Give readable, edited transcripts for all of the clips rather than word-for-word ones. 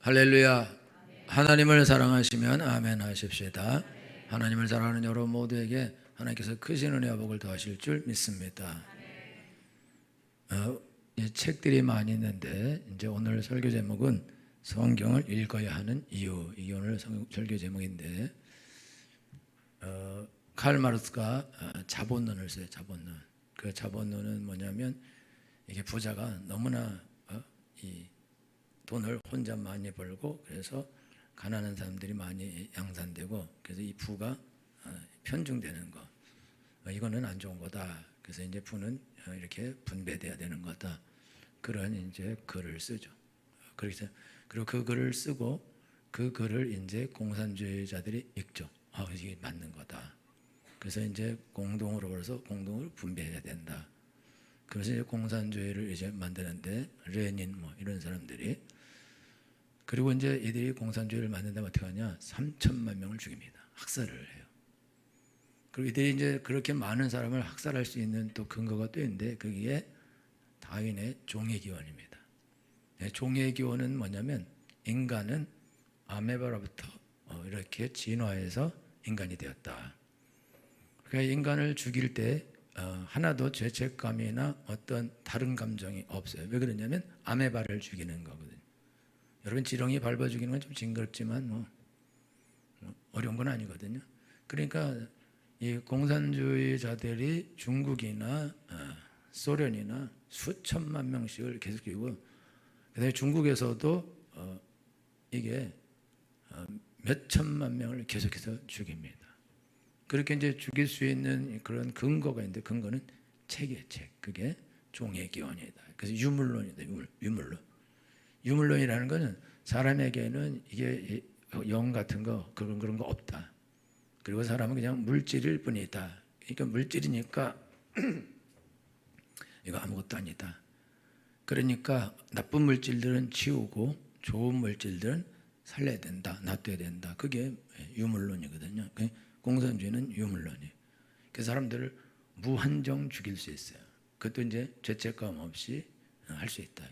할렐루야. 하나님을 사랑하시면 아멘 하십시다. 하나님을 사랑하는 여러분 모두에게 하나님께서 크신 은혜와 복을 더하실 줄 믿습니다. 이 책들이 많이 있는데 이제 오늘 설교 제목은 성경을 읽어야 하는 이유. 이게 오늘 설교 제목인데 칼 마르크스가 자본론을 써요. 자본론. 그 자본론은 뭐냐면 이게 부자가 너무나 이 돈을 혼자 많이 벌고 그래서 가난한 사람들이 많이 양산되고 그래서 이 부가 편중되는 거 이거는 안 좋은 거다. 그래서 이제 부는 이렇게 분배돼야 되는 거다. 그런 이제 글을 쓰죠. 그래서 그리고 그 글을 쓰고 그 글을 이제 공산주의자들이 읽죠. 이게 맞는 거다. 그래서 이제 공동으로 벌어서 공동을 분배해야 된다. 그래서 이제 공산주의를 이제 만드는데 레닌 뭐 이런 사람들이 그리고 이제 이들이 공산주의를 만든다면 어떻게 하냐? 3천만 명을 죽입니다. 학살을 해요. 그리고 이들이 이제 그렇게 많은 사람을 학살할 수 있는 또 근거가 또 있는데 그게 다윈의 종의 기원입니다. 종의 기원은 뭐냐면 인간은 아메바로부터 이렇게 진화해서 인간이 되었다. 그러니까 인간을 죽일 때 하나도 죄책감이나 어떤 다른 감정이 없어요. 왜 그러냐면 아메바를 죽이는 거거든요. 여러분 지렁이 밟아 죽이는 건 좀 징그럽지만 뭐 어려운 건 아니거든요. 그러니까 이 공산주의자들이 중국이나 소련이나 수천만 명씩을 계속 죽이고 그다음에 중국에서도 이게 몇 천만 명을 계속해서 죽입니다. 그렇게 이제 죽일 수 있는 그런 근거가 있는데 근거는 책이에요. 책. 그게 종의 기원이다. 그래서 유물론이다. 유물론. 유물론이라는 것은 사람에게는 이게 영 같은 거 그런 거 없다. 그리고 사람은 그냥 물질일 뿐이다. 그러니까 물질이니까 이거 아무것도 아니다. 그러니까 나쁜 물질들은 치우고 좋은 물질들은 살려야 된다. 놔둬야 된다. 그게 유물론이거든요. 공산주의는 유물론이에요. 그 사람들을 무한정 죽일 수 있어요. 그것도 이제 죄책감 없이 할 수 있다.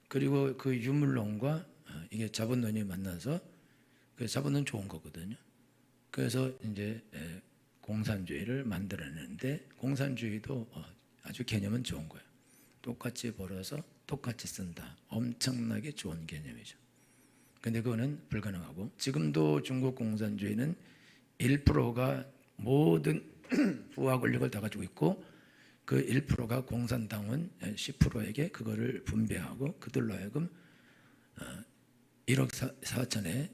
그리고 그 유물론과 이게 자본론이 만나서 그 자본론 좋은 거거든요. 그래서 이제 공산주의를 만들어내는데 공산주의도 아주 개념은 좋은 거예요. 똑같이 벌어서 똑같이 쓴다. 엄청나게 좋은 개념이죠. 근데 그거는 불가능하고 지금도 중국 공산주의는 1%가 모든 부와 권력을 다 가지고 있고 그 1%가 공산당원 10%에게 그거를 분배하고 그들로 하여금 1억 4천의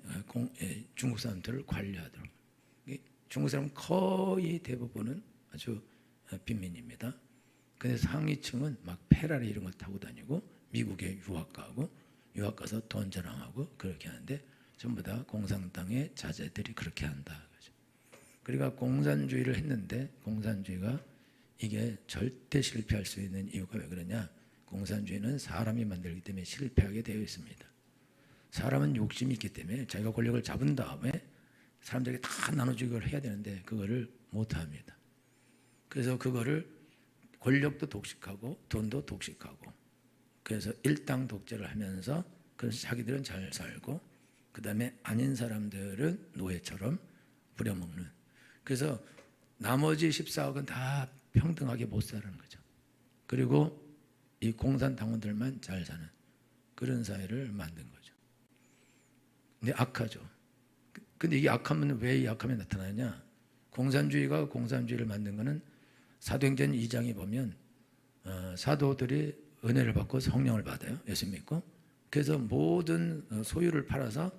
중국 사람들을 관리하도록. 중국 사람 거의 대부분은 아주 빈민입니다. 근데 상위층은 막 페라리 이런 걸 타고 다니고 미국에 유학 가고 유학 가서 돈 자랑하고 그렇게 하는데 전부 다 공산당의 자제들이 그렇게 한다. 그러니까 공산주의를 했는데 공산주의가 이게 절대 실패할 수 있는 이유가 왜 그러냐? 공산주의는 사람이 만들기 때문에 실패하게 되어 있습니다. 사람은 욕심이 있기 때문에 자기가 권력을 잡은 다음에 사람들에게 다 나눠주기를 해야 되는데 그거를 못합니다. 그래서 그거를 권력도 독식하고 돈도 독식하고 그래서 일당 독재를 하면서 그래서 자기들은 잘 살고 그 다음에 아닌 사람들은 노예처럼 부려먹는 그래서 나머지 14억은 다 평등하게 못 사는 거죠. 그리고 이 공산당원들만 잘 사는 그런 사회를 만든 거죠. 근데 악하죠. 근데 이게 악하면 왜 이 악함이 나타나냐? 공산주의가 공산주의를 만든 거는 사도행전 2장에 보면 사도들이 은혜를 받고 성령을 받아요. 예수 믿고. 그래서 모든 소유를 팔아서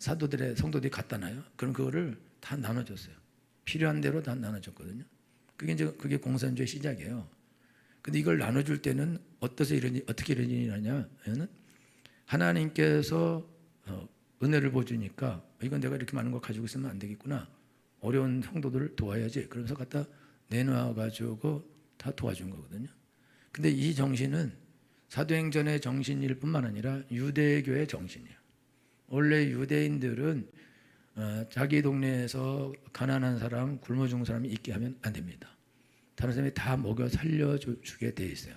사도들의 성도들이 갖다 놔요. 그럼 그거를 다 나눠줬어요. 필요한 대로 다 나눠줬거든요. 그게 공산주의 시작이에요. 근데 이걸 나눠줄 때는 어떻게 이런 일이 나냐면 하나님께서 은혜를 보여주니까 이건 내가 이렇게 많은 걸 가지고 있으면 안 되겠구나. 어려운 성도들을 도와야지. 그러면서 갖다 내놔가지고 다 도와준 거거든요. 근데 이 정신은 사도행전의 정신일 뿐만 아니라 유대교의 정신이에요. 원래 유대인들은 자기 동네에서 가난한 사람, 굶어 죽은 사람이 있게 하면 안 됩니다. 다른 사람이 다 먹여 살려주게 돼 있어요.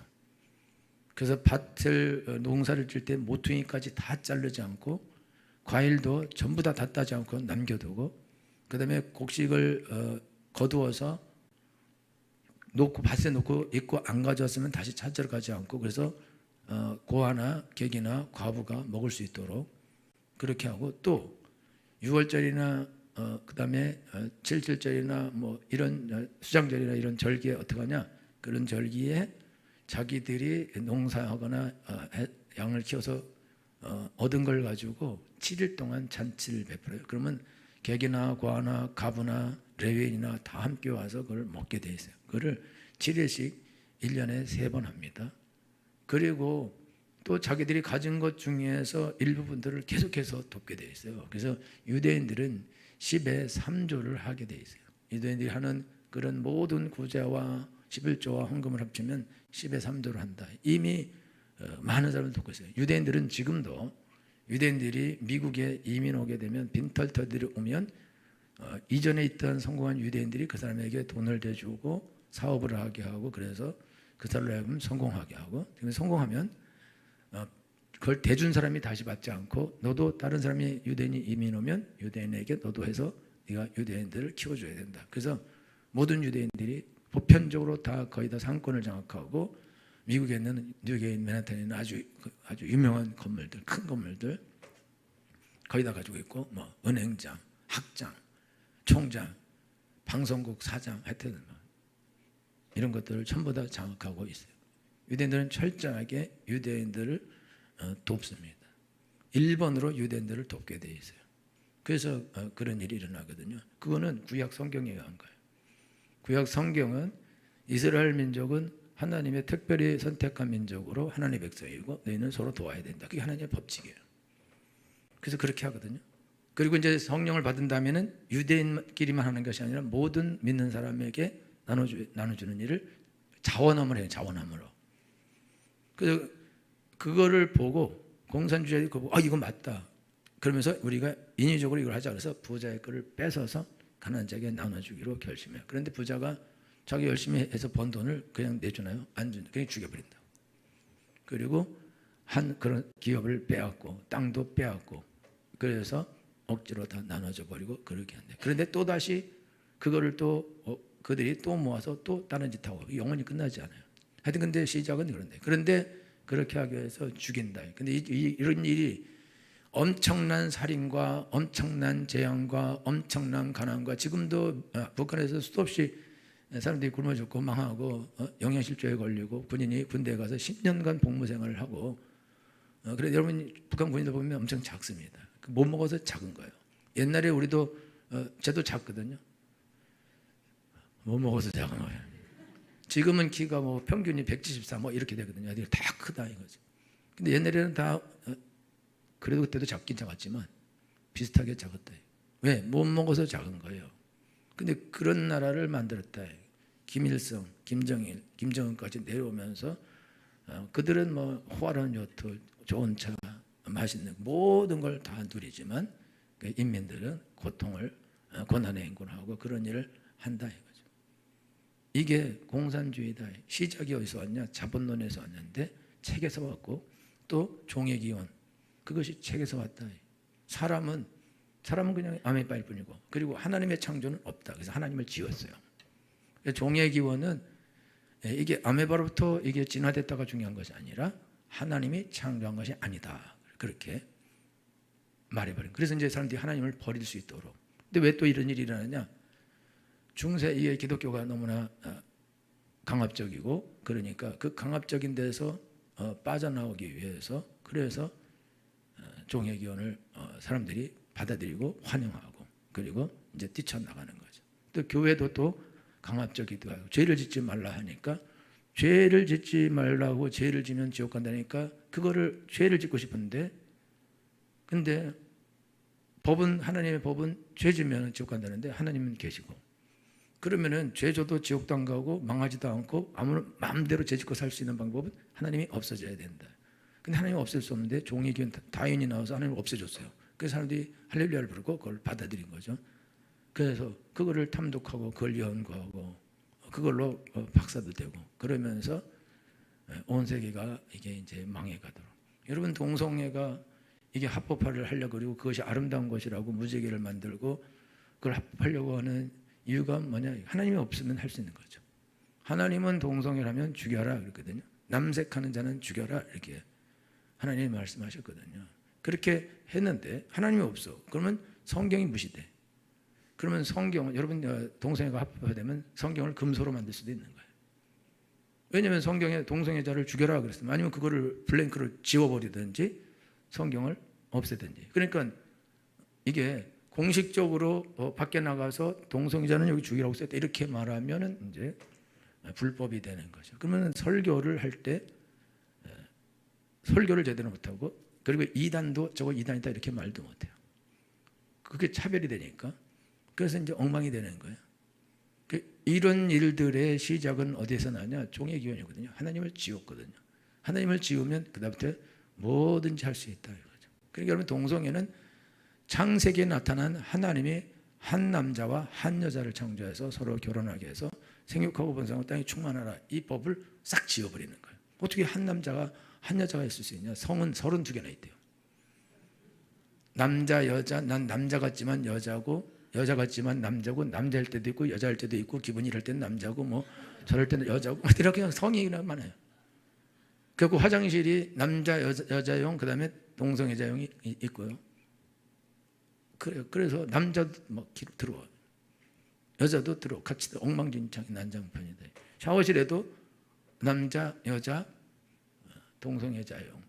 그래서 밭을 농사를 질 때 모퉁이까지 다 자르지 않고 과일도 전부 다 따지 않고 남겨두고 그다음에 곡식을 거두어서 놓고 밭에 놓고 있고 안 가져왔으면 다시 찾으러 가지 않고 그래서 고아나 객이나 과부가 먹을 수 있도록 그렇게 하고 또 6월절이나 그다음에 7.7절이나 뭐 이런 수장절이나 이런 절기에 어떻게 하냐 그런 절기에 자기들이 농사하거나 양을 키워서 얻은 걸 가지고 7일 동안 잔치를 베풀어요. 그러면 객이나 과나 가부나 레위인이나 다 함께 와서 그걸 먹게 돼 있어요. 그거를 7일씩 1년에 3번 합니다. 그리고 또 자기들이 가진 것 중에서 일부분들을 계속해서 돕게 돼 있어요. 그래서 유대인들은 10의 3조를 하게 돼 있어요. 유대인들이 하는 그런 모든 구제와 11조와 헌금을 합치면 10의 3조를 한다. 이미 많은 사람을 돕고 있어요. 유대인들은 지금도 유대인들이 미국에 이민 오게 되면 빈털터들이 오면 이전에 있던 성공한 유대인들이 그 사람에게 돈을 대주고 사업을 하게 하고 그래서 그 사람을 하여금 성공하게 하고 성공하면 그걸 대준 사람이 다시 받지 않고 너도 다른 사람이 유대인이 이민 오면 유대인에게 너도 해서 네가 유대인들을 키워줘야 된다. 그래서 모든 유대인들이 보편적으로 다 거의 다 상권을 장악하고 미국에 있는 뉴욕에 있는 맨하탄에 있는 아주 유명한 건물들, 큰 건물들 거의 다 가지고 있고 뭐 은행장, 학장, 총장, 방송국 사장 하여튼 이런 것들을 전부 다 장악하고 있어요. 유대인들은 철저하게 유대인들을 돕습니다. 1번으로 유대인들을 돕게 돼 있어요. 그래서 그런 일이 일어나거든요. 그거는 구약 성경에 의한 거예요. 구약 성경은 이스라엘 민족은 하나님의 특별히 선택한 민족으로 하나님의 백성이고 너희는 서로 도와야 된다. 그게 하나님의 법칙이에요. 그래서 그렇게 하거든요. 그리고 이제 성령을 받은 다음에는 유대인끼리만 하는 것이 아니라 모든 믿는 사람에게 나눠주는 일을 자원함을 해요. 자원함으로. 그래서 그거를 보고 공산주의자들이 그거 보고 이거 맞다. 그러면서 우리가 인위적으로 이걸 하자 그래서 부자의 거를 뺏어서 가난한 자에게 나눠주기로 결심해요. 그런데 부자가 자기 열심히 해서 번 돈을 그냥 내주나요? 안 준다. 그냥 죽여버린다. 그리고 한 그런 기업을 빼앗고 땅도 빼앗고 그래서 억지로 다 나눠줘 버리고 그렇게 한대. 그런데 또 다시 그거를 또 그들이 또 모아서 또 다른 짓 하고 영원히 끝나지 않아요. 하여튼 근데 시작은 그런데 그런데 그렇게 하기 위해서 죽인다. 근데 이런 일이 엄청난 살인과 엄청난 재앙과 엄청난 가난과 지금도 북한에서 수도 없이 사람들이 굶어 죽고 망하고 영양실조에 걸리고 군인이 군대에 가서 10년간 복무 생활을 하고 그래서 여러분 북한 군인들 보면 엄청 작습니다. 못 먹어서 작은 거예요. 옛날에 우리도 쟤도 작거든요. 못 먹어서 작은 거예요. 지금은 키가 뭐 평균이 174 뭐 이렇게 되거든요. 애들이 다 크다 이거죠. 근데 옛날에는 다 그래도 그때도 작긴 작았지만 비슷하게 작았다. 왜? 못 먹어서 작은 거예요. 근데 그런 나라를 만들었다. 김일성, 김정일, 김정은까지 내려오면서 그들은 뭐 호화로운 요트, 좋은 차, 맛있는 모든 걸 다 누리지만 인민들은 고통을 고난의 행군하고 그런 일을 한다 이거죠. 이게 공산주의다. 시작이 어디서 왔냐? 자본론에서 왔는데 책에서 왔고 또 종의 기원 그것이 책에서 왔다. 사람은 그냥 아메바일 뿐이고 그리고 하나님의 창조는 없다. 그래서 하나님을 지었어요. 종의 기원은 이게 아메바로부터 이게 진화됐다가 중요한 것이 아니라 하나님이 창조한 것이 아니다. 그렇게 말해버린. 그래서 이제 사람들이 하나님을 버릴 수 있도록. 근데 왜 또 이런 일이 일어나냐? 중세 이게 기독교가 너무나 강압적이고 그러니까 그 강압적인 데서 빠져나오기 위해서 그래서 종의 기원을 사람들이 받아들이고 환영하고 그리고 이제 뛰쳐나가는 거죠. 또 교회도 또 강압적이기도 하고 죄를 짓지 말라 하니까 죄를 짓지 말라고 죄를 지면 지옥 간다니까 그거를 죄를 짓고 싶은데 근데 법은 하나님의 법은 죄 지면 지옥 간다는데 하나님은 계시고 그러면은 죄 져도 지옥도 안 가고 망하지도 않고 아무 마음대로 죄 짓고 살 수 있는 방법은 하나님이 없어져야 된다. 근데 하나님 없앨 수 없는데 종의 기원 다윈이 나와서 하나님을 없애줬어요. 그래서 사람들이 할렐루야를 부르고 그걸 받아들인 거죠. 그래서 그거를 탐독하고 그걸 연구하고 그걸로 박사도 되고 그러면서 온 세계가 이게 이제 망해가도록. 여러분 동성애가 이게 합법화를 하려고 그리고 그것이 아름다운 것이라고 무지개를 만들고 그걸 합법하려고 하는 이유가 뭐냐? 하나님이 없으면 할 수 있는 거죠. 하나님은 동성애라면 죽여라 그랬거든요. 남색하는 자는 죽여라 이렇게 하나님이 말씀하셨거든요. 그렇게 했는데 하나님이 없어. 그러면 성경이 무시돼. 그러면 성경은 여러분 동성애가 합법화되면 성경을 금소로 만들 수도 있는 거예요. 왜냐하면 성경에 동성애자를 죽여라 그랬어요. 아니면 그거를 블랭크로 지워버리든지 성경을 없애든지. 그러니까 이게 공식적으로 밖에 나가서 동성애자는 여기 죽이라고 썼다 이렇게 말하면은 이제 불법이 되는 거죠. 그러면 설교를 할 때 설교를 제대로 못하고 그리고 이단도 저거 이단이다 이렇게 말도 못해요. 그게 차별이 되니까. 그래서 이제 엉망이 되는 거예요. 이런 일들의 시작은 어디에서 나냐? 종의 기원이거든요. 하나님을 지웠거든요. 하나님을 지우면 그다음부터 뭐든지 할 수 있다 이거죠. 그러니까 여러분 동성애는 창세기에 나타난 하나님이 한 남자와 한 여자를 창조해서 서로 결혼하게 해서 생육하고 번성하고 땅에 충만하라 이 법을 싹 지워버리는 거예요. 어떻게 한 남자가 한 여자가 있을 수 있냐? 성은 32개나 있대요. 남자 여자 난 남자 같지만 여자고 여자 같지만 남자고 남자일 때도 있고 여자일 때도 있고 기분이 이럴 때는 남자고 뭐 저럴 때는 여자고 이렇게 성이 많아요. 그리고 화장실이 남자 여자용 그다음에 동성애자용이 있고요. 그래서 남자도 막 들어와 여자도 들어 같이 엉망진창이 난장판이다. 샤워실에도 남자 여자 동성애자용도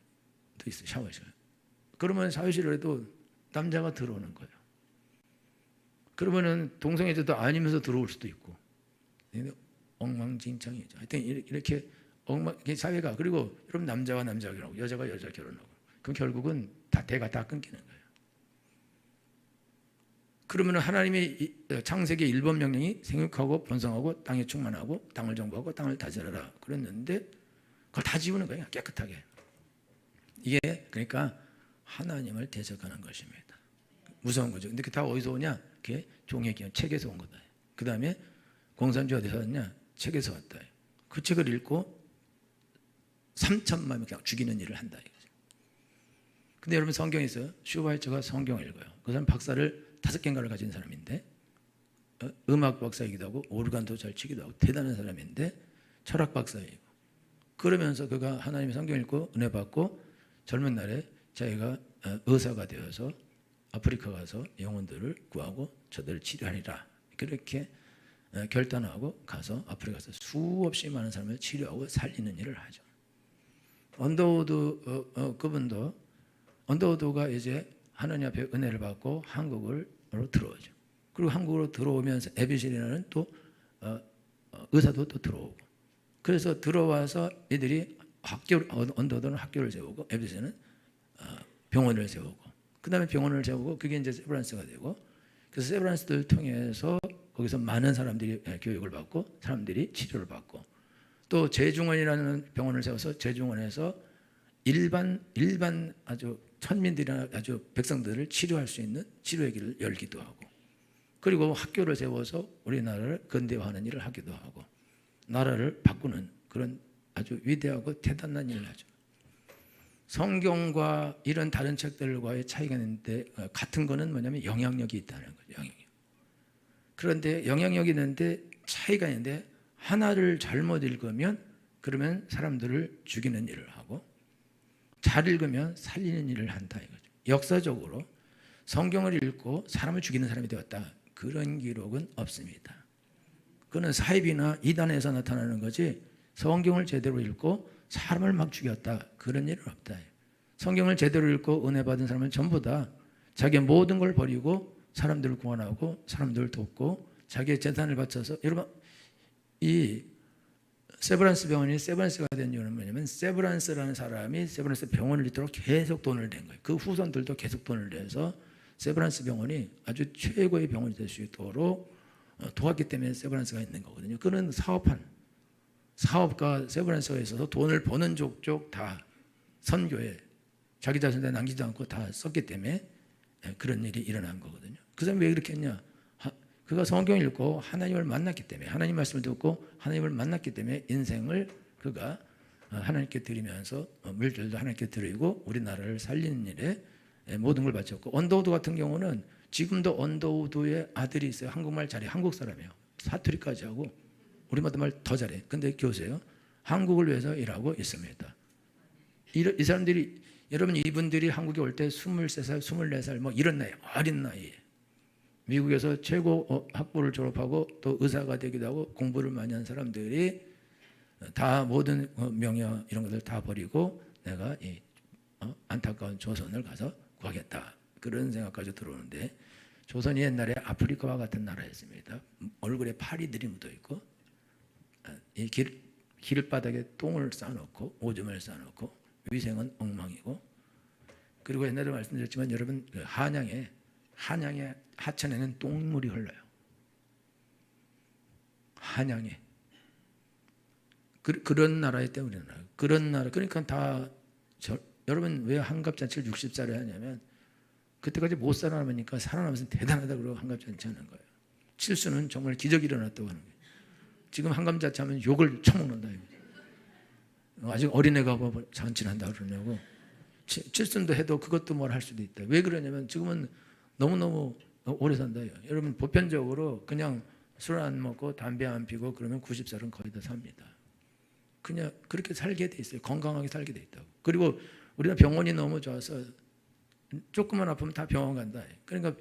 있어요. 샤워실. 그러면 샤워실에도 남자가 들어오는 거예요. 그러면은 동성애자도 아니면서 들어올 수도 있고 엉망진창이죠. 하여튼 이렇게 사회가 그리고 여러분 남자와 남자 결혼하고 여자가 여자 결혼하고 그럼 결국은 다 대가 다 끊기는 거예요. 그러면 하나님의 창세기 1번 명령이 생육하고 번성하고 땅에 충만하고 땅을 정복하고 땅을 다스려라 그랬는데 그걸 다 지우는 거예요. 깨끗하게. 이게 그러니까 하나님을 대적하는 것입니다. 무서운 거죠. 근데 그게 다 어디서 오냐? 그게 종의 기원 책에서 온 거다. 그 다음에 공산주의 어디서 왔냐? 책에서 왔다. 그 책을 읽고 3천만 명 그냥 죽이는 일을 한다 이거죠. 근데 여러분 성경에 있어요. 슈바이처가 성경을 읽어요. 그 사람 박사를 5개인가를 가진 사람인데 음악 박사이기도 하고 오르간도 잘 치기도 하고 대단한 사람인데 철학 박사이고 그러면서 그가 하나님의 성경 읽고 은혜 받고 젊은 날에 자기가 의사가 되어서 아프리카 가서 영혼들을 구하고 저들을 치료하리라 그렇게 결단하고 가서 아프리카 가서 수없이 많은 사람을 치료하고 살리는 일을 하죠. 언더우드 그분도 언더우드가 이제 하나님 앞에 은혜를 받고 한국으로 들어오죠. 그리고 한국으로 들어오면서 에비실이라는 또 의사도 또 들어오고 그래서 들어와서 이들이 언더우드는 학교를 세우고 에비실은 병원을 세우고 그 다음에 병원을 세우고 그게 이제 세브란스가 되고 그래서 세브란스를 통해서 거기서 많은 사람들이 교육을 받고 사람들이 치료를 받고 또 제중원이라는 병원을 세워서 제중원에서 일반 아주 천민들이나 아주 백성들을 치료할 수 있는 치료의 길을 열기도 하고 그리고 학교를 세워서 우리나라를 근대화하는 일을 하기도 하고 나라를 바꾸는 그런 아주 위대하고 대단한 일을 하죠. 성경과 이런 다른 책들과의 차이가 있는데 같은 거는 뭐냐면 영향력이 있다는 거죠. 영향력. 그런데 영향력이 있는데 차이가 있는데 하나를 잘못 읽으면 그러면 사람들을 죽이는 일을 하고 잘 읽으면 살리는 일을 한다 이거죠. 역사적으로 성경을 읽고 사람을 죽이는 사람이 되었다. 그런 기록은 없습니다. 그거는 사입이나 이단에서 나타나는 거지 성경을 제대로 읽고 사람을 막 죽였다. 그런 일은 없다. 성경을 제대로 읽고 은혜 받은 사람은 전부 다 자기의 모든 걸 버리고 사람들을 구원하고 사람들을 돕고 자기의 재산을 바쳐서 여러분 이 세브란스 병원이 세브란스가 된 이유는 뭐냐면 세브란스라는 사람이 세브란스 병원을 잇도록 계속 돈을 낸 거예요. 그 후손들도 계속 돈을 내서 세브란스 병원이 아주 최고의 병원이 될 수 있도록 도왔기 때문에 세브란스가 있는 거거든요. 그는 사업가 세브란스가 있어서 돈을 버는 족족 다 선교에 자기 자신에 남기지 않고 다 썼기 때문에 그런 일이 일어난 거거든요. 그 사람이 왜 그렇게 했냐? 그가 성경을 읽고 하나님을 만났기 때문에 하나님 말씀을 듣고 하나님을 만났기 때문에 인생을 그가 하나님께 드리면서 물질도 하나님께 드리고 우리나라를 살리는 일에 모든 걸 바쳤고, 언더우드 같은 경우는 지금도 언더우드의 아들이 있어요. 한국말 잘해. 한국 사람이에요. 사투리까지 하고 우리나라 말 더 잘해. 근데 교수예요. 한국을 위해서 일하고 있습니다. 이 사람들이, 여러분 이분들이 한국에 올 때 23살, 24살 뭐 이런 나이, 어린 나이에 미국에서 최고 학부를 졸업하고 또 의사가 되기도 하고 공부를 많이 한 사람들이 다 모든 명예 이런 것들 다 버리고 내가 이 안타까운 조선을 가서 구하겠다, 그런 생각까지 들어오는데, 조선이 옛날에 아프리카와 같은 나라였습니다. 얼굴에 파리들이 묻어 있고 이 길바닥에 똥을 싸놓고 오줌을 싸놓고 위생은 엉망이고, 그리고 옛날에 말씀드렸지만 여러분 한양의 하천에는 똥물이 흘러요. 한양에 그런 나라에 때문에 그런 나라. 그러니까 다 여러분 왜 한갑잔치를 60살에 하냐면 그때까지 못 살아남으니까 살아남아서 대단하다 그러고 한갑잔치 하는 거예요. 칠수는 정말 기적이 일어났다고 하는 거예요. 지금 한갑잔치 하면 욕을 처먹는다. 아직 어린애가 뭐 잔치를 한다 그러냐고. 칠순도 해도 그것도 뭘 할 수도 있다. 왜 그러냐면 지금은 너무너무 오래 산다. 여러분 보편적으로 그냥 술 안 먹고 담배 안 피고 그러면 90살은 거의 다 삽니다. 그냥 그렇게 살게 돼 있어요. 건강하게 살게 돼 있다고. 그리고 우리가 병원이 너무 좋아서 조금만 아프면 다 병원 간다. 그러니까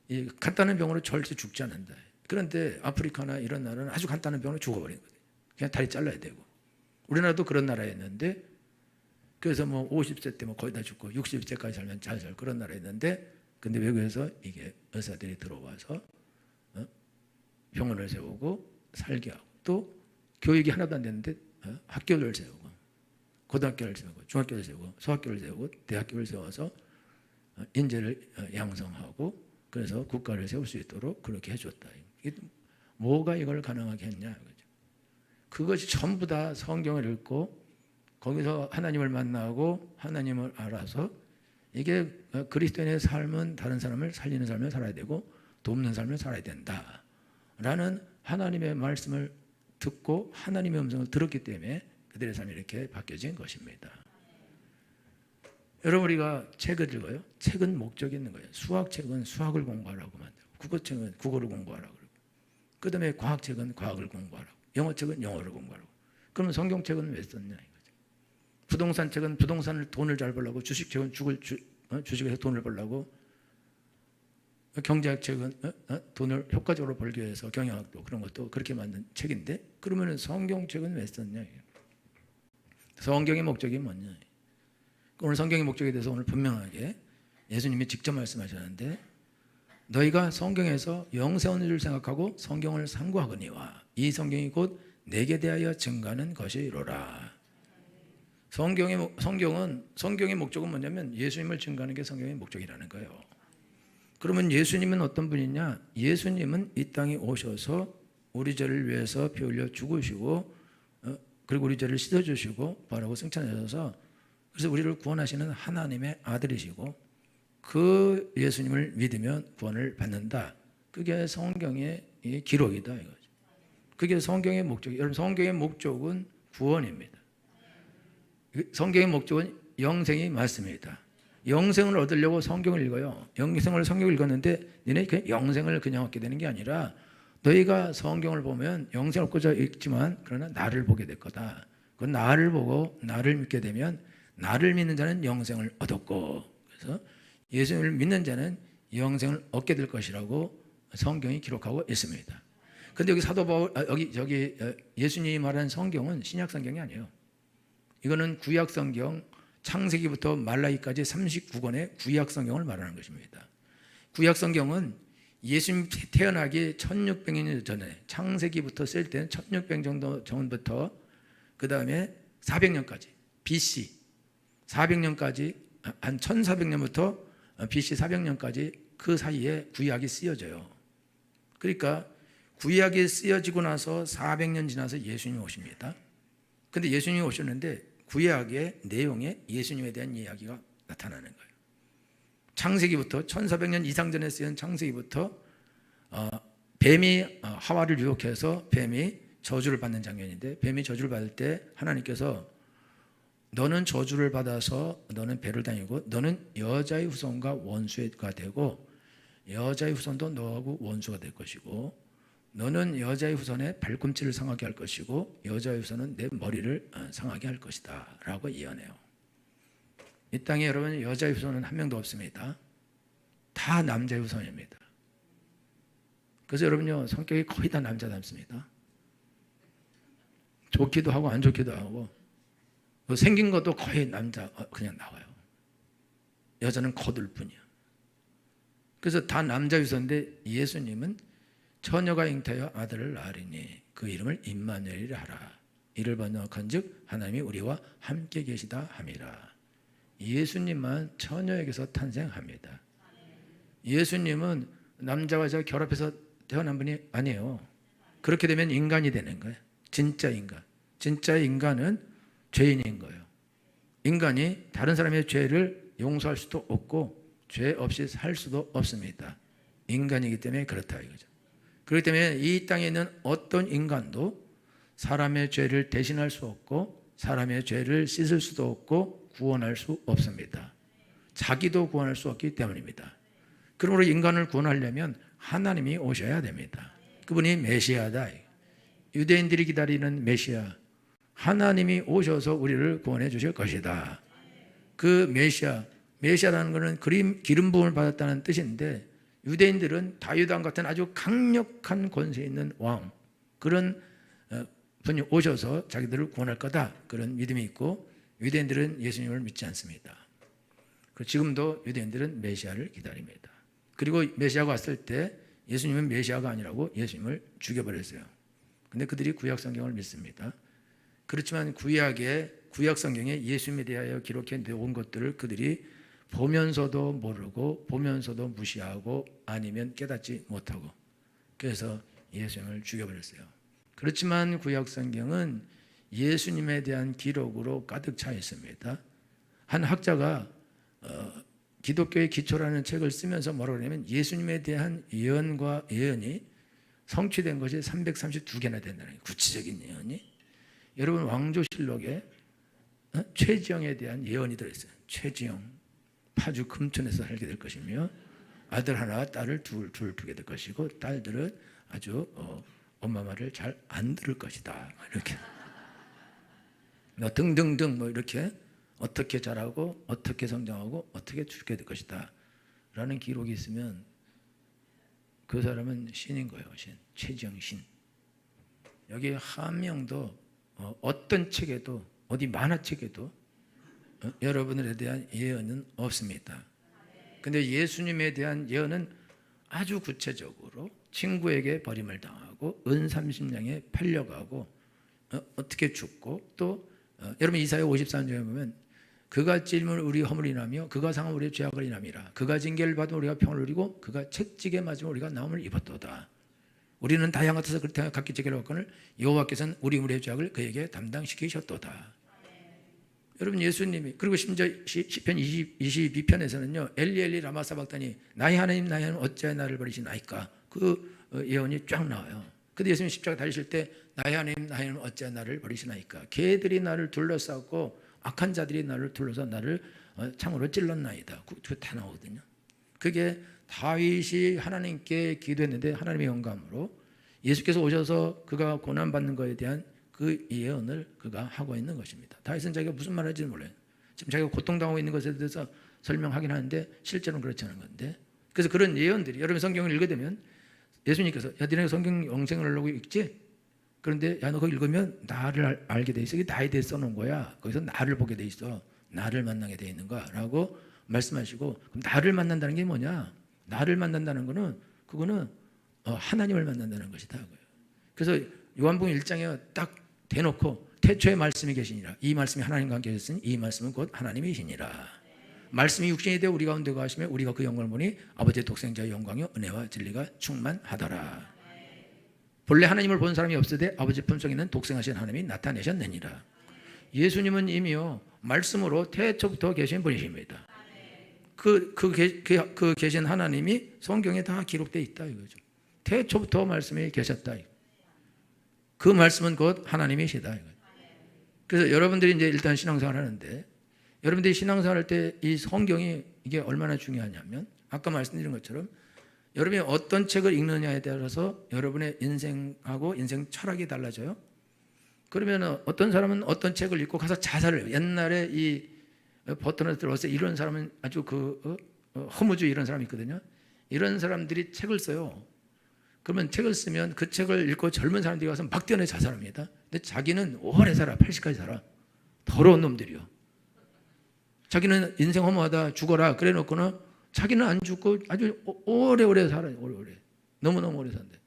이 간단한 병으로 절대 죽지 않는다. 그런데 아프리카나 이런 나라는 아주 간단한 병으로 죽어버리는 거예요. 그냥 다리 잘라야 되고. 우리나라도 그런 나라였는데, 그래서 뭐 50세 때 뭐 거의 다 죽고 60세까지 살면 잘 살 그런 나라였는데, 근데 외국에서 이게 의사들이 들어와서 병원을 세우고 살게 하고, 또 교육이 하나도 안 됐는데 학교를 세우고 고등학교를 세우고 중학교를 세우고 소학교를 세우고 대학교를 세워서 인재를 양성하고, 그래서 국가를 세울 수 있도록 그렇게 해줬다. 뭐가 이걸 가능하게 했냐. 그것이 전부 다 성경을 읽고 거기서 하나님을 만나고 하나님을 알아서, 이게 그리스도인의 삶은 다른 사람을 살리는 삶을 살아야 되고 돕는 삶을 살아야 된다라는 하나님의 말씀을 듣고 하나님의 음성을 들었기 때문에 그들의 삶이 이렇게 바뀌어진 것입니다. 여러분 우리가 책을 읽어요. 책은 목적이 있는 거예요. 수학책은 수학을 공부하라고 만들고, 국어책은 국어를 공부하라고 그러고, 그 다음에 과학책은 과학을 공부하라고, 영어책은 영어를 공부하라고. 그러면 성경책은 왜 썼냐 이거죠. 부동산책은 부동산을 돈을 잘 벌려고, 주식책은 주식에서 돈을 벌려고, 경제학책은 돈을 효과적으로 벌기 위해서 경영학도 그런 것도 그렇게 만든 책인데, 그러면 성경책은 왜 썼냐. 성경의 목적이 뭐냐. 오늘 성경의 목적에 대해서 오늘 분명하게 예수님이 직접 말씀하셨는데, 너희가 성경에서 영생하는 줄 생각하고 성경을 상고하거니와 이 성경이 곧 내게 대하여 증가하는 것이로라. 성경의 목적은 뭐냐면 예수님을 증가하는 게 성경의 목적이라는 거예요. 그러면 예수님은 어떤 분이냐? 예수님은 이 땅에 오셔서 우리 죄를 위해서 피 흘려 죽으시고, 그리고 우리 죄를 씻어주시고 부활하고 승천하셔서, 그래서 우리를 구원하시는 하나님의 아들이시고, 그 예수님을 믿으면 구원을 받는다. 그게 성경의 기록이다 이거죠. 그게 성경의 목적이에요. 여러분 성경의 목적은 구원입니다. 성경의 목적은 영생이 맞습니다. 영생을 얻으려고 성경을 읽어요. 성경을 읽었는데 너네 영생을 그냥 얻게 되는 게 아니라, 너희가 성경을 보면 영생을 얻고자 읽지만 그러나 나를 보게 될 거다. 그 나를 보고 나를 믿게 되면 나를 믿는 자는 영생을 얻었고, 그래서 예수님을 믿는 자는 영생을 얻게 될 것이라고 성경이 기록하고 있습니다. 그런데 여기 사도 바울, 여기 예수님이 말하는 성경은 신약 성경이 아니에요. 이거는 구약 성경, 창세기부터 말라기까지 39권의 구약 성경을 말하는 것입니다. 구약 성경은 예수님 태어나기 1600년 전에, 창세기부터 쓸 때는 1600년 정도 전부터 그 다음에 400년까지 BC 400년까지, 한 1400년부터 BC 400년까지 그 사이에 구약이 쓰여져요. 그러니까 구약이 쓰여지고 나서 400년 지나서 예수님이 오십니다. 그런데 예수님이 오셨는데 구약의 내용에 예수님에 대한 이야기가 나타나는 거예요. 창세기부터 1400년 이상 전에 쓰인 창세기부터 뱀이 하와를 유혹해서 뱀이 저주를 받는 장면인데, 뱀이 저주를 받을 때 하나님께서 너는 저주를 받아서 너는 배를 다니고 너는 여자의 후손과 원수가 되고 여자의 후손도 너하고 원수가 될 것이고 너는 여자의 후손의 발꿈치를 상하게 할 것이고 여자의 후손은 내 머리를 상하게 할 것이다 라고 예언해요. 이 땅에 여러분 여자의 후손은 한 명도 없습니다. 다 남자의 후손입니다. 그래서 여러분요 성격이 거의 다 남자 닮습니다. 좋기도 하고 안 좋기도 하고 생긴 것도 거의 남자 그냥 나와요. 여자는 거둘 뿐이야. 그래서 다 남자 유서인데 예수님은 처녀가 잉태하여 아들을 낳으리니 그 이름을 임마누엘이라 하라. 이를 번역한즉 하나님이 우리와 함께 계시다 함이라. 예수님만 처녀에게서 탄생합니다. 예수님은 남자와 여자 결합해서 태어난 분이 아니에요. 그렇게 되면 인간이 되는 거예요. 진짜 인간. 진짜 인간은 죄인인 거예요. 인간이 다른 사람의 죄를 용서할 수도 없고 죄 없이 살 수도 없습니다. 인간이기 때문에 그렇다 이거죠. 그렇기 때문에 이 땅에 있는 어떤 인간도 사람의 죄를 대신할 수 없고 사람의 죄를 씻을 수도 없고 구원할 수 없습니다. 자기도 구원할 수 없기 때문입니다. 그러므로 인간을 구원하려면 하나님이 오셔야 됩니다. 그분이 메시아다. 유대인들이 기다리는 메시아, 하나님이 오셔서 우리를 구원해 주실 것이다. 그 메시아라는 것은 기름 부음을 받았다는 뜻인데 유대인들은 다윗 왕 같은 아주 강력한 권세 있는 왕, 그런 분이 오셔서 자기들을 구원할 거다, 그런 믿음이 있고 유대인들은 예수님을 믿지 않습니다. 지금도 유대인들은 메시아를 기다립니다. 그리고 메시아가 왔을 때 예수님은 메시아가 아니라고 예수님을 죽여버렸어요. 근데 그들이 구약 성경을 믿습니다. 그렇지만 구약 성경에 예수님에 대하여 기록해 놓은 것들을 그들이 보면서도 모르고 보면서도 무시하고 아니면 깨닫지 못하고 그래서 예수님을 죽여버렸어요. 그렇지만 구약 성경은 예수님에 대한 기록으로 가득 차 있습니다. 한 학자가 기독교의 기초라는 책을 쓰면서 뭐라고 하냐면 예수님에 대한 예언이 성취된 것이 332개나 된다는 거예요. 구체적인 예언이. 여러분 왕조실록에 최지영에 대한 예언이 들어있어요. 최지영 파주 금천에서 살게 될 것이며 아들 하나 딸을 둘 두게 될 것이고 딸들은 아주 엄마 말을 잘 안 들을 것이다 이렇게 등등등 이렇게 어떻게 자라고 어떻게 성장하고 어떻게 죽게 될 것이다 라는 기록이 있으면 그 사람은 신인 거예요. 최지영 신. 여기 한 명도 어떤 책에도 어디 만화책에도 여러분들에 대한 예언은 없습니다. 근데 예수님에 대한 예언은 아주 구체적으로 친구에게 버림을 당하고 은 30냥에 팔려가고 어떻게 죽고 또 여러분 이사야 54장에 보면 그가 찔림을 우리 허물이 나며 그가 상함을 우리의 죄악을 인함이라. 그가 징계를 받으면 우리가 평을 누리고 그가 채찍에 맞으면 우리가 나음을 입었도다. 우리는 다 양같아서 그렇게 각기 죄를 받거늘 여호와께서는 우리의 죄악을 그에게 담당시키셨도다. 여러분 예수님이 그리고 심지어 시편 22편에서는요 엘리 엘리 라마 사박다니 나의 하나님 어찌하여 나를 버리시나이까 그 예언이 쫙 나와요. 근데 예수님 십자가 달리실 때 나의 하나님 어찌하여 나를 버리시나이까 개들이 나를 둘러싸고 악한 자들이 나를 둘러서 나를 창으로 찔렀나이다. 그거 다 나오거든요. 그게 다윗이 하나님께 기도했는데 하나님의 영감으로 예수께서 오셔서 그가 고난받는 것에 대한 그 예언을 그가 하고 있는 것입니다. 다윗은 자기가 무슨 말을 할지는 몰라요. 지금 자기가 고통당하고 있는 것에 대해서 설명하긴 하는데 실제로는 그렇지 않은 건데 그래서 그런 예언들이 여러분 성경을 읽게 되면 예수님께서 야 너네 성경 영생을 하려고 읽지? 그런데 야 너 그거 읽으면 나를 알게 돼 있어. 이게 나에 대해 써놓은 거야. 거기서 나를 보게 돼 있어. 나를 만나게 돼 있는 거야 라고 말씀하시고 그럼 나를 만난다는 게 뭐냐? 나를 만난다는 거는 그거는 하나님을 만난다는 것이다. 그래서 요한복음 1장에 딱 대놓고 태초에 말씀이 계시니라. 이 말씀이 하나님과 함께 계셨으니 이 말씀은 곧 하나님이시니라. 말씀이 육신이 되어 우리 가운데 거하시며 우리가 그 영광을 보니 아버지의 독생자의 영광이요 은혜와 진리가 충만하더라. 본래 하나님을 본 사람이 없으되 아버지 품속에 있는 독생하신 하나님이 나타내셨느니라. 예수님은 이미요 말씀으로 태초부터 계신 분이십니다. 그 계신 하나님이 성경에 다 기록되어 있다 이거죠. 태초부터 말씀이 계셨다. 그 말씀은 곧 하나님이시다. 그래서 여러분들이 이제 일단 신앙생활 하는데, 여러분들이 신앙생활 할 때 이 성경이 이게 얼마나 중요하냐면, 아까 말씀드린 것처럼 여러분이 어떤 책을 읽느냐에 따라서 여러분의 인생하고 인생 철학이 달라져요. 그러면 어떤 사람은 어떤 책을 읽고 가서 자살을 해요. 옛날에 이 버트너드 러셀 이런 사람은 아주 허무주의 이런 사람이 있거든요. 이런 사람들이 책을 써요. 그러면 책을 쓰면 그 책을 읽고 젊은 사람들이 가서 막 뛰어내 자살합니다. 근데 자기는 오래 살아. 80까지 살아. 더러운 놈들이요. 자기는 인생 허무하다 죽어라 그래 놓고는 자기는 안 죽고 아주 오래오래 살아요. 오래오래. 너무너무 오래 산대.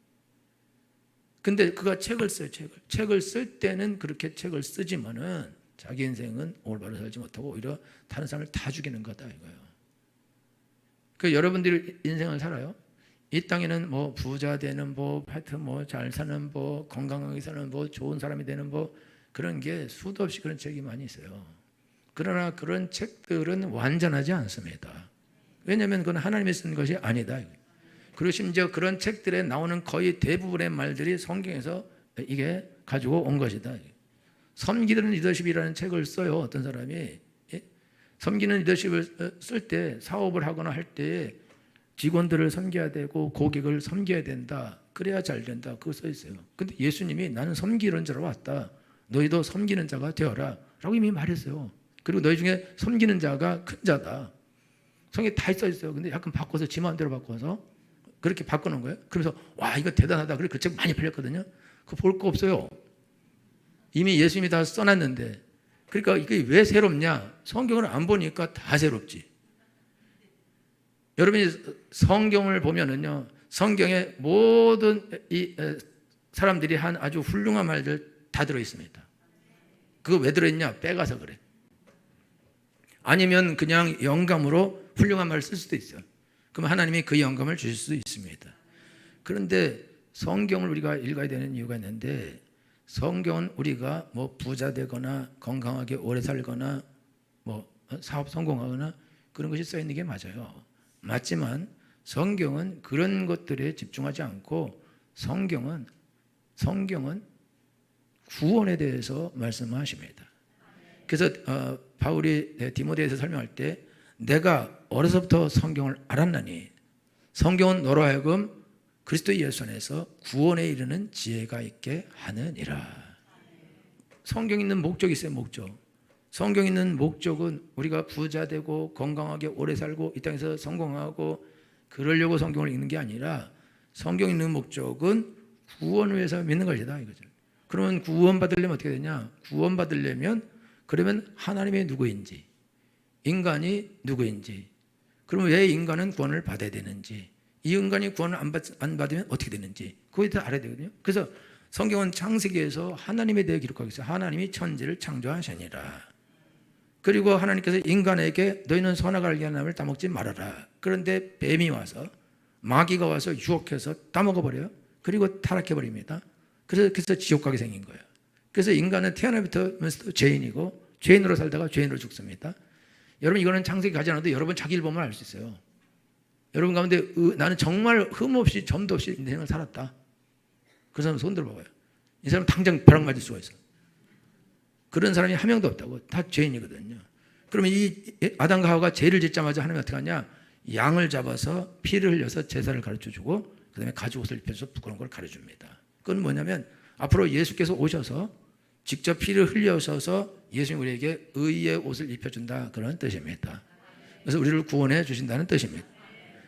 근데 그가 책을 써요. 책을 쓸 때는 그렇게 책을 쓰지만은 자기 인생은 올바로 살지 못하고 오히려 다른 사람을 다 죽이는 거다 이거예요. 그 여러분들이 인생을 살아요. 이 땅에는 뭐 부자 되는 뭐 하여튼 뭐 잘 사는 뭐 건강하게 사는 뭐 좋은 사람이 되는 뭐 그런 게 수도 없이 그런 책이 많이 있어요. 그러나 그런 책들은 완전하지 않습니다. 왜냐하면 그건 하나님이 쓴 것이 아니다. 그리고 심지어 그런 책들에 나오는 거의 대부분의 말들이 성경에서 이게 가지고 온 것이다. 섬기는 리더십이라는 책을 써요. 어떤 사람이 섬기는 리더십을 쓸 때 사업을 하거나 할 때 직원들을 섬겨야 되고 고객을 섬겨야 된다. 그래야 잘 된다. 그거 써 있어요. 근데 예수님이 나는 섬기는 자로 왔다. 너희도 섬기는 자가 되어라. 라고 이미 말했어요. 그리고 너희 중에 섬기는 자가 큰 자다. 성경에 다 써 있어요. 근데 약간 바꿔서 지 마음대로 바꿔서 그렇게 바꾸는 거예요. 그래서 와 이거 대단하다. 그래 그 책 많이 팔렸거든요. 그거 볼 거 없어요. 이미 예수님이 다 써놨는데. 그러니까 이게 왜 새롭냐? 성경을 안 보니까 다 새롭지. 여러분이 성경을 보면은요, 성경에 모든 이 사람들이 한 아주 훌륭한 말들 다 들어 있습니다. 그거 왜 들어있냐? 빼가서 그래. 아니면 그냥 영감으로 훌륭한 말을 쓸 수도 있어요. 그럼 하나님이 그 영감을 주실 수도 있습니다. 그런데 성경을 우리가 읽어야 되는 이유가 있는데, 성경은 우리가 뭐 부자 되거나 건강하게 오래 살거나 뭐 사업 성공하거나 그런 것이 써 있는 게 맞아요. 맞지만 성경은 그런 것들에 집중하지 않고 성경은 구원에 대해서 말씀하십니다. 그래서 바울이 디모데에서 설명할 때 내가 어려서부터 성경을 알았나니 성경은 너로 하여금 그리스도 예수 안에서 구원에 이르는 지혜가 있게 하느니라. 성경 있는 목적이 있어요. 목적. 성경 있는 목적은 우리가 부자 되고 건강하게 오래 살고 이 땅에서 성공하고 그러려고 성경을 읽는 게 아니라 성경 있는 목적은 구원을 위해서 믿는 것이다 이거죠. 그러면 구원받으려면 어떻게 되냐? 구원받으려면 그러면 하나님이 누구인지, 인간이 누구인지, 그러면 왜 인간은 구원을 받아야 되는지, 이 인간이 구원을 안 받으면 어떻게 되는지 그거에 다 알아야 되거든요. 그래서 성경은 창세기에서 하나님에 대해 기록하고 있어요. 하나님이 천지를 창조하시니라. 그리고 하나님께서 인간에게 너희는 선악을 알게 하는 나무를 따먹지 말아라. 그런데 뱀이 와서 마귀가 와서 유혹해서 따먹어버려요. 그리고 타락해버립니다. 그래서 지옥 가게 생긴 거예요. 그래서 인간은 태어나면서도 죄인이고 죄인으로 살다가 죄인으로 죽습니다. 여러분 이거는 창세기 가지 않아도 여러분 자기 일 보면 알 수 있어요. 여러분 가운데 나는 정말 흠없이 점도 없이 인생을 살았다. 그 사람 손 들어봐요. 이 사람 당장 벼락 맞을 수가 있어. 그런 사람이 한 명도 없다고. 다 죄인이거든요. 그러면 이 아담과 하와가 죄를 짓자마자 하나님이 어떻게 하냐? 양을 잡아서 피를 흘려서 제사를 가르쳐주고 그 다음에 가죽 옷을 입혀서 부끄러운 걸 가르쳐줍니다. 그건 뭐냐면 앞으로 예수께서 오셔서 직접 피를 흘려셔서 예수님 우리에게 의의 옷을 입혀준다 그런 뜻입니다. 그래서 우리를 구원해 주신다는 뜻입니다.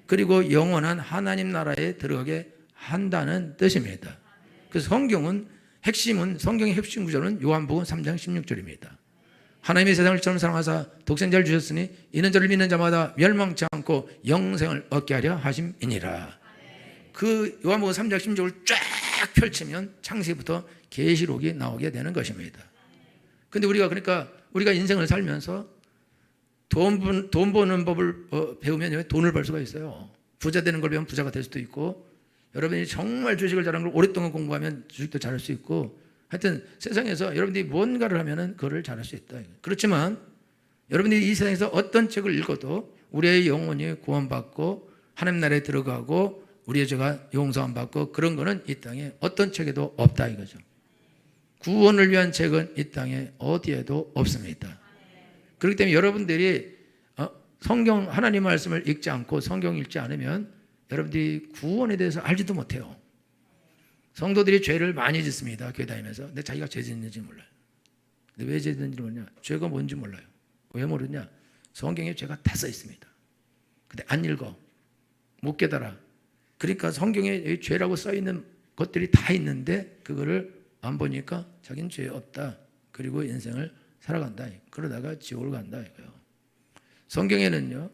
그리고 영원한 하나님 나라에 들어가게 한다는 뜻입니다. 그래서 성경의 핵심 구절은 요한복음 3장 16절입니다. 하나님이 세상을 처럼 사랑하사 독생자를 주셨으니 이는 저를 믿는 자마다 멸망치 않고 영생을 얻게 하려 하심이니라. 그 요한복음 3장 16절을 쫙 펼치면 창세기부터 계시록이 나오게 되는 것입니다. 근데 그러니까 우리가 인생을 살면서 돈 버는 법을 배우면 돈을 벌 수가 있어요. 부자 되는 걸 배우면 부자가 될 수도 있고, 여러분이 정말 주식을 잘하는 걸 오랫동안 공부하면 주식도 잘할 수 있고, 하여튼 세상에서 여러분들이 뭔가를 하면 그거를 잘할 수 있다. 그렇지만 여러분들이 이 세상에서 어떤 책을 읽어도 우리의 영혼이 구원받고 하나님 나라에 들어가고 우리의 죄가 용서함 받고 그런 거는 이 땅에 어떤 책에도 없다 이거죠. 구원을 위한 책은 이 땅에 어디에도 없습니다. 그렇기 때문에 여러분들이 성경 하나님 말씀을 읽지 않고 성경 읽지 않으면 여러분들이 구원에 대해서 알지도 못해요. 성도들이 죄를 많이 짓습니다. 교회 다니면서. 근데 자기가 죄 짓는지 몰라요. 근데 왜 죄 짓는지 모르냐? 죄가 뭔지 몰라요. 왜 모르냐? 성경에 죄가 다 써 있습니다. 근데 안 읽어. 못 깨달아. 그러니까 성경에 죄라고 써 있는 것들이 다 있는데 그거를 안 보니까 자기는 죄 없다. 그리고 인생을 살아간다. 그러다가 지옥을 간다 이거예요. 성경에는요,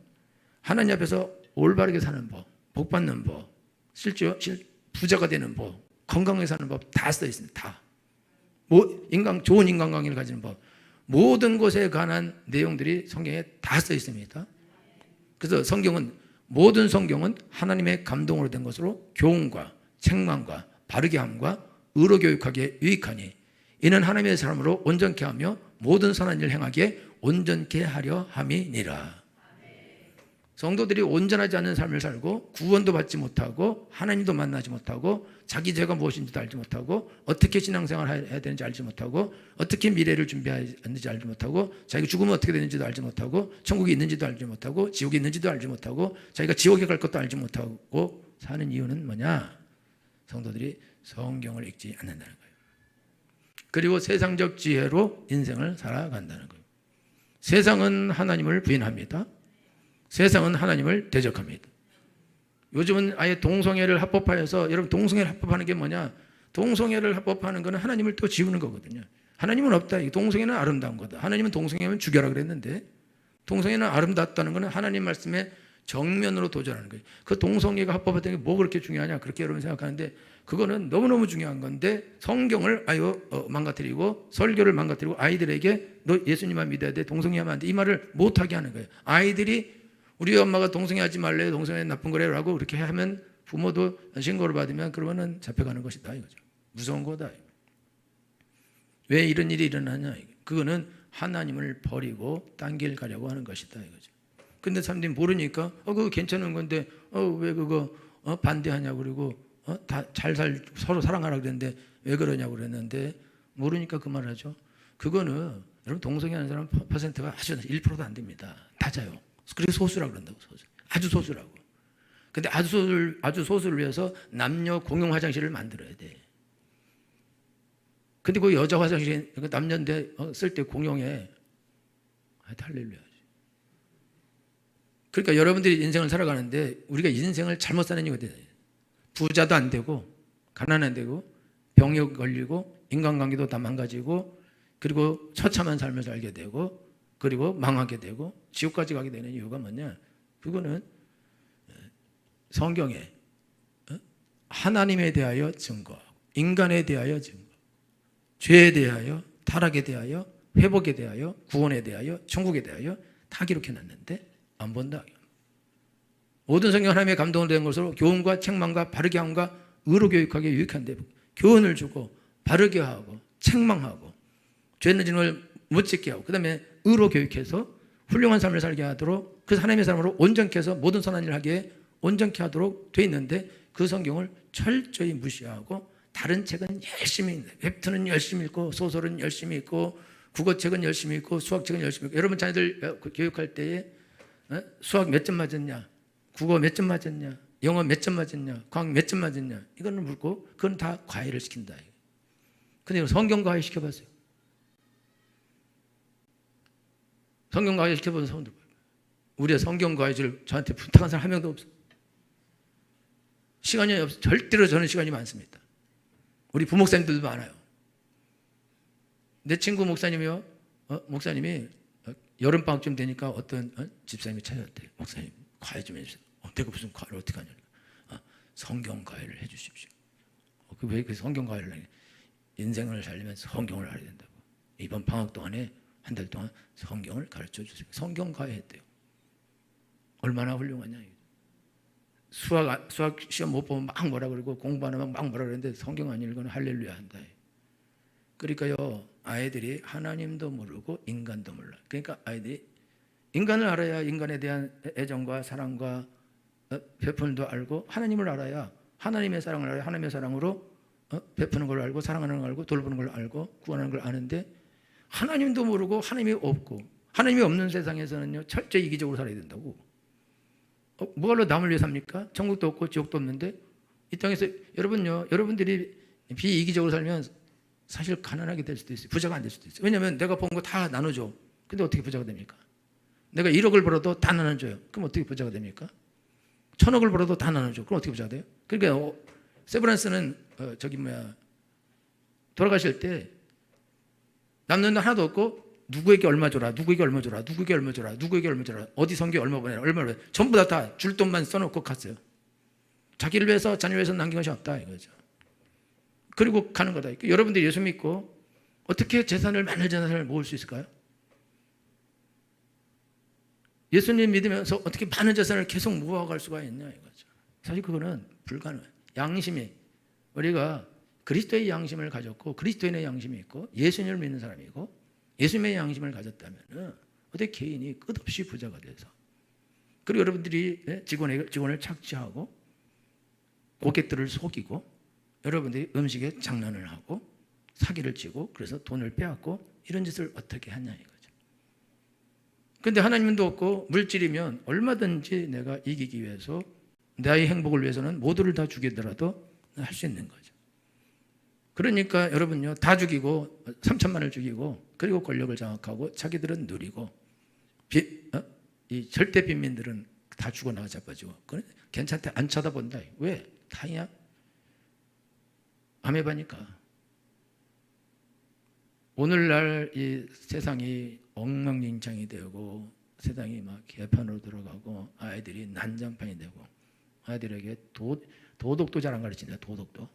하나님 앞에서 올바르게 사는 법, 복 받는 법, 실제 부자가 되는 법, 건강하게 사는 법 다 써 있습니다. 다. 좋은 인간관계를 가지는 법, 모든 것에 관한 내용들이 성경에 다 써 있습니다. 그래서 모든 성경은 하나님의 감동으로 된 것으로 교훈과 책망과 바르게 함과 의로 교육하기에 유익하니 이는 하나님의 사람으로 온전케 하며 모든 선한 일 행하기에 온전케 하려 함이니라. 성도들이 온전하지 않은 삶을 살고 구원도 받지 못하고 하나님도 만나지 못하고 자기 죄가 무엇인지도 알지 못하고 어떻게 신앙생활을 해야 되는지 알지 못하고 어떻게 미래를 준비하는지 알지 못하고 자기가 죽으면 어떻게 되는지도 알지 못하고 천국이 있는지도 알지 못하고 지옥이 있는지도 알지 못하고 자기가 지옥에 갈 것도 알지 못하고 사는 이유는 뭐냐? 성도들이 성경을 읽지 않는다는 거예요. 그리고 세상적 지혜로 인생을 살아간다는 거예요. 세상은 하나님을 부인합니다. 세상은 하나님을 대적합니다. 요즘은 아예 동성애를 합법화해서, 여러분 동성애를 합법하는 게 뭐냐? 동성애를 합법화하는 거는 하나님을 또 지우는 거거든요. 하나님은 없다. 동성애는 아름다운 거다. 하나님은 동성애면 죽여라 그랬는데 동성애는 아름답다는 거는 하나님 말씀에 정면으로 도전하는 거예요. 그 동성애가 합법화된 게 뭐 그렇게 중요하냐? 그렇게 여러분 생각하는데 그거는 너무너무 중요한 건데 성경을 망가뜨리고 설교를 망가뜨리고 아이들에게 너 예수님만 믿어야 돼. 동성애하면 안 돼. 이 말을 못하게 하는 거예요. 아이들이 우리 엄마가 동성애하지 말래. 동성애 나쁜 거래라고 그렇게 하면 부모도 신고를 받으면 그러면은 잡혀가는 것이다 이거죠. 무서운 거다. 왜 이런 일이 일어나냐? 그거는 하나님을 버리고 딴 길 가려고 하는 것이다 이거죠. 근데 사람들이 모르니까 그거 괜찮은 건데 왜 그거 반대하냐고 그러고 다 서로 사랑하라 그랬는데 왜 그러냐고 그랬는데 모르니까 그 말을 하죠. 그거는 여러분 동성애하는 사람 퍼센트가 아주 1%도 안 됩니다. 낮아요. 그래서 소수라고 그런다고. 소수. 아주 소수라고. 근데 아주 소수를 위해서 남녀 공용 화장실을 만들어야 돼. 근데 그 여자 화장실 남녀인데 쓸 때 공용해. 할렐루야. 그러니까 여러분들이 인생을 살아가는데 우리가 인생을 잘못 사는 이유가 돼요. 부자도 안 되고 가난 안 되고 병에 걸리고 인간관계도 다 망가지고 그리고 처참한 삶을 살게 되고 그리고 망하게 되고 지옥까지 가게 되는 이유가 뭐냐? 그거는 성경에 하나님에 대하여 증거, 인간에 대하여 증거, 죄에 대하여, 타락에 대하여, 회복에 대하여, 구원에 대하여, 천국에 대하여 다 기록해놨는데 안 본다. 모든 성경 하나님의 감동을 된 것으로 교훈과 책망과 바르게 함과 의로 교육하기에 유익한데 교훈을 주고 바르게 하고 책망하고 죄는 진을 못 짓게 하고 그 다음에 의로 교육해서 훌륭한 삶을 살게 하도록 그래서 하나님의 사람으로 온전케 해서 모든 선한 일을 하기에 온전케 하도록 돼 있는데 그 성경을 철저히 무시하고 다른 책은 열심히 웹툰은 열심히 읽고 소설은 열심히 읽고 국어책은 열심히 읽고 수학책은 열심히 읽고 여러분 자녀들 교육할 때에 수학 몇 점 맞았냐 국어 몇 점 맞았냐 영어 몇 점 맞았냐 과학 몇 점 맞았냐 이거는 묻고 그건 다 과외를 시킨다. 근데 성경 과외 시켜봤어요. 성경 과외 시켜본 사람들 우리가 성경 과외를 저한테 부탁한 사람 한 명도 없어요. 시간이 없어요. 절대로 저는 시간이 많습니다. 우리 부목사님들도 많아요. 내 친구 목사님이요. 목사님이 여름방학쯤 되니까 어떤 집사님이 찾아왔대요. 목사님 과외 좀 해주세요. 내가 무슨 과외를 어떻게 하냐. 성경 과외를 해 주십시오. 왜 그 성경 과외를 해? 인생을 살려면 성경을 알아야 된다고. 이번 방학 동안에 한 달 동안 성경을 가르쳐 주세요. 성경 과외 했대요. 얼마나 훌륭하냐. 수학 시험 못 보면 막 뭐라 그러고 공부 안 하면 막 뭐라 그러는데 성경 안 읽으면 할렐루야 한다. 그러니까요 아이들이 하나님도 모르고 인간도 몰라. 그러니까 아이들이 인간을 알아야 인간에 대한 애정과 사랑과 베풀도 알고 하나님을 알아야 하나님의 사랑을 알아야 하나님의 사랑으로 베푸는 걸 알고 사랑하는 걸 알고 돌보는 걸 알고 구원하는 걸 아는데 하나님도 모르고 하나님이 없고 하나님이 없는 세상에서는요 철저히 이기적으로 살아야 된다고. 뭐로 남을 위해 삽니까? 천국도 없고 지옥도 없는데 이 땅에서 여러분들이 비이기적으로 살면 사실 가난하게 될 수도 있어요. 부자가 안 될 수도 있어요. 왜냐하면 내가 번 거 다 나눠줘. 근데 어떻게 부자가 됩니까? 내가 1억을 벌어도 다 나눠줘요. 그럼 어떻게 부자가 됩니까? 1000억을 벌어도 다 나눠줘. 그럼 어떻게 부자가 돼요? 그러니까 세브란스는 돌아가실 때 남는 돈 하나도 없고 누구에게 얼마 줘라, 누구에게 얼마 줘라, 누구에게 얼마 줘라, 누구에게 얼마 줘라, 어디 성교에 얼마 보내라, 얼마 보내라, 전부 다 줄 돈만 써놓고 갔어요. 자기를 위해서 자녀를 위해서 남긴 것이 없다 이거죠. 그리고 가는 거다. 여러분들이 예수 믿고 어떻게 많은 재산을 모을 수 있을까요? 예수님 믿으면서 어떻게 많은 재산을 계속 모아갈 수가 있냐 이거죠. 사실 그거는 불가능해요. 양심이 우리가 그리스도의 양심을 가졌고 그리스도인의 양심이 있고 예수님을 믿는 사람이고 예수님의 양심을 가졌다면 어떻게 개인이 끝없이 부자가 돼서 그리고 여러분들이 직원을 착취하고 고객들을 속이고 여러분들이 음식에 장난을 하고 사기를 치고 그래서 돈을 빼앗고 이런 짓을 어떻게 하냐 이거죠. 그런데 하나님도 없고 물질이면 얼마든지 내가 이기기 위해서 나의 행복을 위해서는 모두를 다 죽이더라도 할 수 있는 거죠. 그러니까 여러분요 다 죽이고 3천만을 죽이고 그리고 권력을 장악하고 자기들은 누리고 이 절대 빈민들은 다 죽어나가 자빠지고 괜찮대 안 쳐다본다. 왜? 다이야? 아메바니까. 오늘날 이 세상이 엉망진창이 되고 세상이 막 개판으로 들어가고 아이들이 난장판이 되고 아이들에게 도덕도 잘 안 가르친다. 도덕도.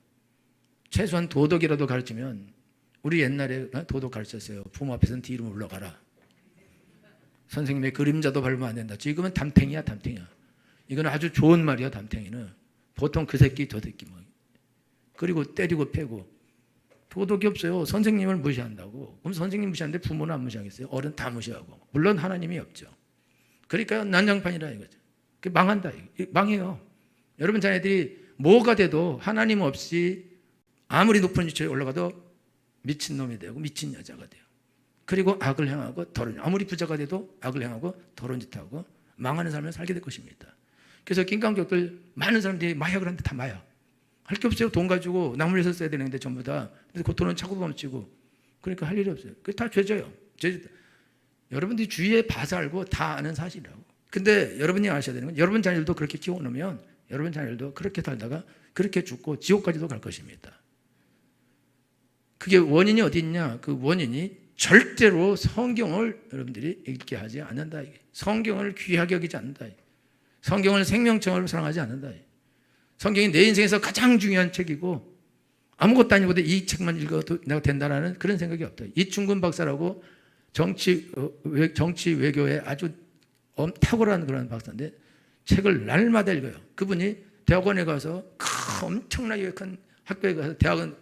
최소한 도덕이라도 가르치면 우리 옛날에 도덕 가르쳤어요. 부모 앞에서는 뒤로 물러가라. 선생님의 그림자도 밟으면 안 된다. 지금은 담탱이야. 이건 아주 좋은 말이야. 담탱이는 보통 그 새끼 저 새끼 뭐 그리고 때리고 패고 도덕이 없어요. 선생님을 무시한다고. 그럼 선생님 무시하는데 부모는 안 무시하겠어요? 어른 다 무시하고. 물론 하나님이 없죠. 그러니까 난장판이라 이거죠. 망한다. 망해요. 여러분 자녀들이 뭐가 돼도 하나님 없이 아무리 높은 위치에 올라가도 미친놈이 되고 미친 여자가 돼요. 그리고 악을 행하고 아무리 부자가 돼도 악을 행하고 더러운 짓 하고 망하는 삶을 살게 될 것입니다. 그래서 김강격들 많은 사람들이 마약을 하는데 다 마약. 할 게 없어요. 돈 가지고 남을 위해서 써야 되는데 전부 다. 근데 그 돈은 차고 넘치고 그러니까 할 일이 없어요. 그게 다 죄져요. 여러분들이 주위에 봐서 알고 다 아는 사실이라고. 근데 여러분이 아셔야 되는 건 여러분 자녀들도 그렇게 키워놓으면 여러분 자녀들도 그렇게 살다가 그렇게 죽고 지옥까지도 갈 것입니다. 그게 원인이 어디 있냐? 그 원인이 절대로 성경을 여러분들이 읽게 하지 않는다. 성경을 귀하게 여기지 않는다. 성경을 생명처럼 사랑하지 않는다. 성경이 내 인생에서 가장 중요한 책이고 아무것도 아니고도 이 책만 읽어도 내가 된다라는 그런 생각이 없다. 이충근 박사라고 정치 외교에 아주 탁월한 그런 박사인데 책을 날마다 읽어요. 그분이 대학원에 가서 엄청나게 큰 학교에 가서 대학원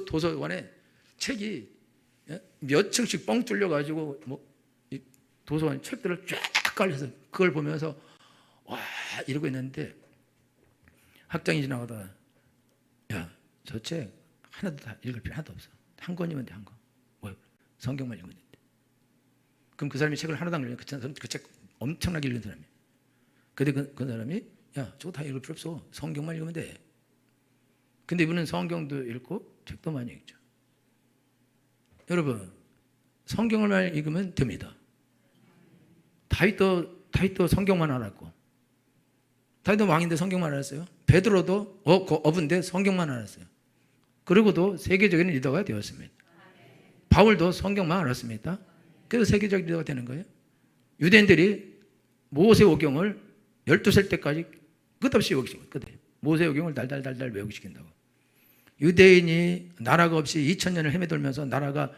도서관에 책이 몇 층씩 뻥 뚫려가지고 도서관 책들을 쫙 깔려서 그걸 보면서 와 이러고 있는데 학장이 지나가다가 야 저 책 하나도 다 읽을 필요 하나도 없어. 한 권이면 돼 한 권. 뭐야? 성경만 읽으면 돼. 그럼 그 사람이 책을 하나도 안 읽으면 그 책 엄청나게 읽은 사람이야. 근데 그 사람이 야 저거 다 읽을 필요 없어. 성경만 읽으면 돼. 근데 이분은 성경도 읽고 책도 많이 읽죠. 여러분 성경을 읽으면 됩니다. 다윗도 성경만 알았고 다윗도 왕인데 성경만 알았어요. 베드로도 어부인데 성경만 알았어요. 그리고도 세계적인 리더가 되었습니다. 바울도 성경만 알았습니다. 그래서 세계적 리더가 되는 거예요. 유대인들이 모세오경을 12살 때까지 끝없이 외우시거든요. 모세오경을 달달달달 외우고 시킨다고. 유대인이 나라가 없이 2000년을 헤매돌면서 나라가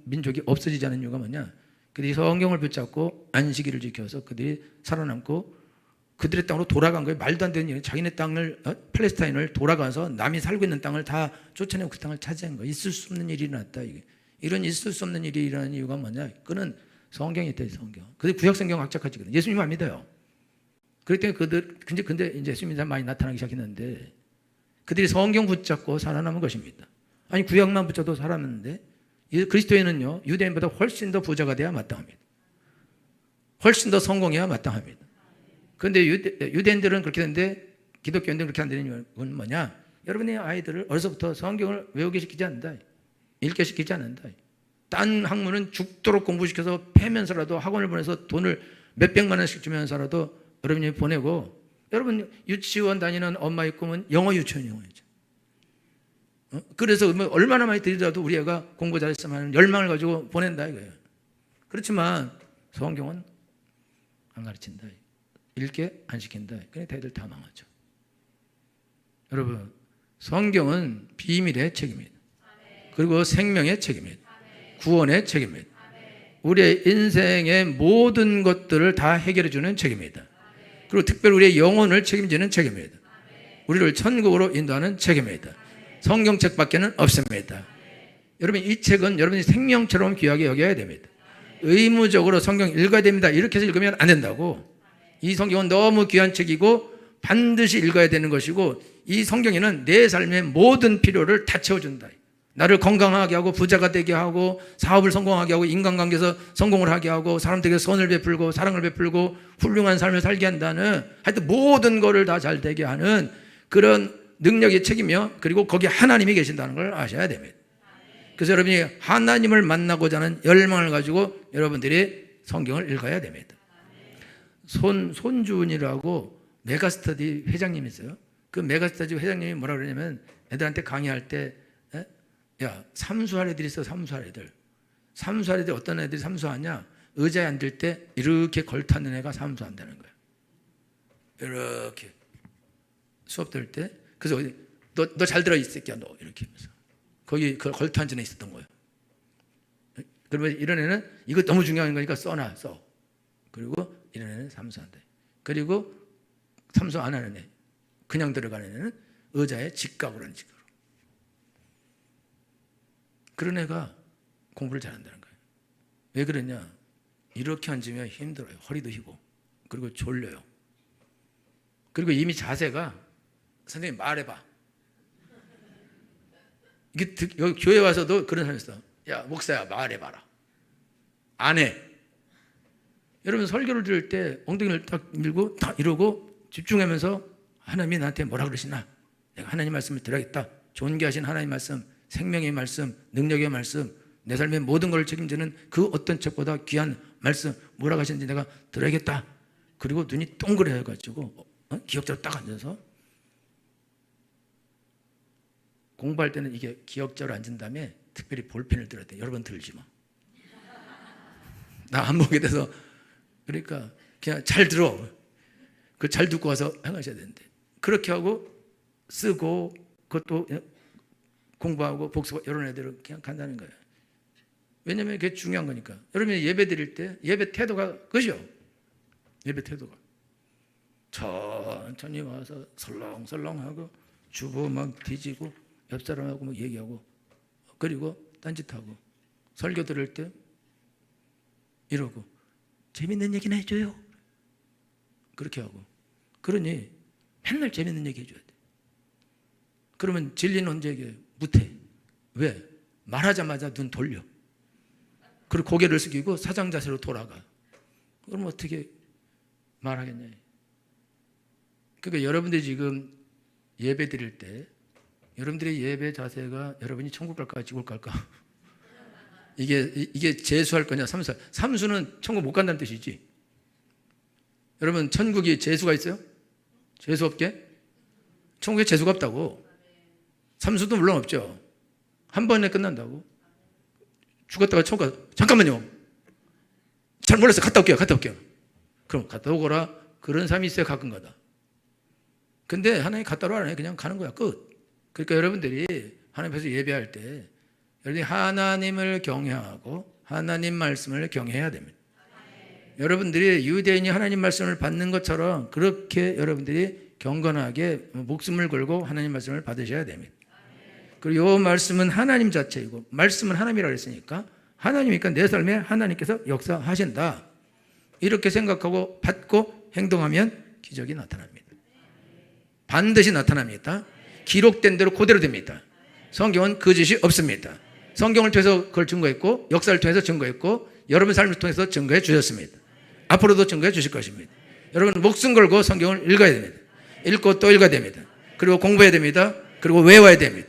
민족이 없어지지 않은 이유가 뭐냐? 그들이 성경을 붙잡고 안식일을 지켜서 그들이 살아남고 그들의 땅으로 돌아간 거예요. 말도 안 되는 일이에요. 자기네 땅을 팔레스타인을 돌아가서 남이 살고 있는 땅을 다 쫓아내고 그 땅을 차지한 거예요. 있을 수 없는 일이 일어났다. 이게. 이런 있을 수 없는 일이 일어나는 이유가 뭐냐? 그는 성경이 있다. 성경. 근데 구약성경 악착같이거든요. 예수님 안 믿어요. 그렇기 때문에 근데 이제 예수님 많이 나타나기 시작했는데 그들이 성경 붙잡고 살아남은 것입니다. 아니 구약만 붙잡도 살았는데 그리스도인은요 유대인보다 훨씬 더 부자가 돼야 마땅합니다. 훨씬 더 성공해야 마땅합니다. 그런데 유대인들은 그렇게 되는데 기독교인들은 그렇게 안 되는 이유는 뭐냐? 여러분의 아이들을 어려서부터 성경을 외우게 시키지 않는다. 읽게 시키지 않는다. 딴 학문은 죽도록 공부시켜서 패면서라도 학원을 보내서 돈을 몇백만 원씩 주면서라도 여러분이 보내고, 여러분 유치원 다니는 엄마의 꿈은 영어 유치원 영어죠. 그래서 얼마나 많이 들이더라도 우리 애가 공부 잘했으면 열망을 가지고 보낸다 이거예요. 그렇지만 성경은 안 가르친다. 읽게 안 시킨다. 그러니까 애들 다 망하죠. 여러분 성경은 비밀의 책입니다. 그리고 생명의 책입니다. 구원의 책입니다. 우리의 인생의 모든 것들을 다 해결해 주는 책입니다. 그리고 특별히 우리의 영혼을 책임지는 책입니다. 우리를 천국으로 인도하는 책입니다. 성경책밖에는 없습니다. 여러분 이 책은 여러분이 생명처럼 귀하게 여겨야 됩니다. 의무적으로 성경 읽어야 됩니다. 이렇게 해서 읽으면 안 된다고. 이 성경은 너무 귀한 책이고 반드시 읽어야 되는 것이고, 이 성경에는 내 삶의 모든 필요를 다 채워준다. 나를 건강하게 하고 부자가 되게 하고 사업을 성공하게 하고 인간관계에서 성공을 하게 하고 사람들에게 선을 베풀고 사랑을 베풀고 훌륭한 삶을 살게 한다는, 하여튼 모든 것을 다 잘 되게 하는 그런 능력의 책이며, 그리고 거기에 하나님이 계신다는 걸 아셔야 됩니다. 그래서 여러분이 하나님을 만나고자 하는 열망을 가지고 여러분들이 성경을 읽어야 됩니다. 손주은이라고 메가스터디 회장님이 있어요. 그 메가스터디 회장님이 뭐라 그러냐면 애들한테 강의할 때, 야, 삼수할 애들이 있어. 삼수할 애들. 삼수할 애들 어떤 애들이 삼수하냐? 의자에 앉을 때 이렇게 걸타는 애가 삼수한다는 거야. 이렇게 수업 들을 때. 그래서 너 잘 들어 이 새끼야 너, 이렇게 하면서 거기 그 걸타앉은 애 있었던 거예요. 그러면 이런 애는 이거 너무 중요한 거니까 써놔. 써. 그리고 이런 애는 삼수한다. 그리고 삼수 안 하는 애, 그냥 들어가는 애는 의자에 직각으로 앉는 식으로. 그런 애가 공부를 잘한다는 거예요. 왜 그러냐? 이렇게 앉으면 힘들어요. 허리도 휘고 그리고 졸려요. 그리고 이미 자세가, 선생님 말해봐. 이게 여기 교회 와서도 그런 사람이 있어. 야 목사야 말해봐라. 안 해. 여러분 설교를 들을 때 엉덩이를 딱 밀고 딱 이러고 집중하면서 하나님이 나한테 뭐라 그러시나? 내가 하나님 말씀을 들어야겠다. 존귀하신 하나님 말씀, 생명의 말씀, 능력의 말씀, 내 삶의 모든 걸 책임지는 그 어떤 책보다 귀한 말씀 뭐라고 하시는지 내가 들어야겠다. 그리고 눈이 동그래가지고 기억자로 딱 앉아서 공부할 때는 이게 기억자로 앉은 다음에 특별히 볼펜을 들어야 돼. 여러분 들지 마. 나 안 보게 돼서. 그러니까 그냥 잘 들어. 그 잘 듣고 와서 행하셔야 되는데, 그렇게 하고 쓰고 그것도 공부하고 복습, 이런 애들은 그냥 간다는 거예요. 왜냐하면 그게 중요한 거니까. 여러분이 예배 드릴 때 예배 태도가 그죠? 예배 태도가 천천히 와서 설렁설렁하고 주보 막 뒤지고 옆 사람하고 막 얘기하고 그리고 딴짓하고 설교 들을 때 이러고 재밌는 얘기나 해줘요. 그렇게 하고. 그러니 맨날 재밌는 얘기 해줘야 돼. 그러면 진리는 언제 얘기해요? 못해. 왜? 말하자마자 눈 돌려. 그리고 고개를 숙이고 사장 자세로 돌아가. 그럼 어떻게 말하겠냐. 그러니까 여러분들이 지금 예배 드릴 때 여러분들의 예배 자세가 여러분이 천국 갈까 지옥 갈까? 이게 재수할 거냐 삼수할. 삼수는 천국 못 간다는 뜻이지. 여러분 천국이 재수가 있어요? 재수 없게? 천국에 재수가 없다고. 삼수도 물론 없죠. 한 번에 끝난다고. 죽었다가 천국 가. 잠깐만요. 잘 몰랐어요. 갔다 올게요. 그럼 갔다 오거라. 그런 사람이 있어야 가끔 가다. 근데 하나님 갔다 오라 안 해. 그냥 가는 거야. 끝. 그러니까 여러분들이 하나님 앞에서 예배할 때 여러분이 하나님을 경외하고 하나님 말씀을 경외해야 됩니다. 여러분들이 유대인이 하나님 말씀을 받는 것처럼 그렇게 여러분들이 경건하게 목숨을 걸고 하나님 말씀을 받으셔야 됩니다. 그리고 이 말씀은 하나님 자체이고 말씀은 하나님이라고 했으니까 하나님이니까 내 삶에 하나님께서 역사하신다. 이렇게 생각하고 받고 행동하면 기적이 나타납니다. 반드시 나타납니다. 기록된 대로 그대로 됩니다. 성경은 거짓이 없습니다. 성경을 통해서 그걸 증거했고 역사를 통해서 증거했고 여러분 삶을 통해서 증거해 주셨습니다. 앞으로도 증거해 주실 것입니다. 여러분 목숨 걸고 성경을 읽어야 됩니다. 읽고 또 읽어야 됩니다. 그리고 공부해야 됩니다. 그리고 외워야 됩니다.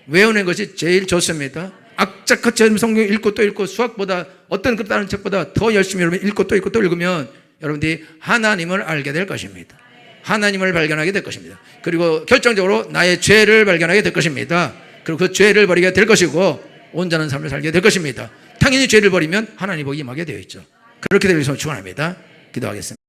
외우는 것이 제일 좋습니다. 악착같이 성경 읽고 또 읽고 수학보다 어떤 그 다른 책보다 더 열심히 여러분 읽고 또 읽고 또 읽으면 여러분들이 하나님을 알게 될 것입니다. 하나님을 발견하게 될 것입니다. 그리고 결정적으로 나의 죄를 발견하게 될 것입니다. 그리고 그 죄를 버리게 될 것이고 온전한 삶을 살게 될 것입니다. 당연히 죄를 버리면 하나님 복이 임하게 되어 있죠. 그렇게 되기 위해서 축원합니다. 기도하겠습니다.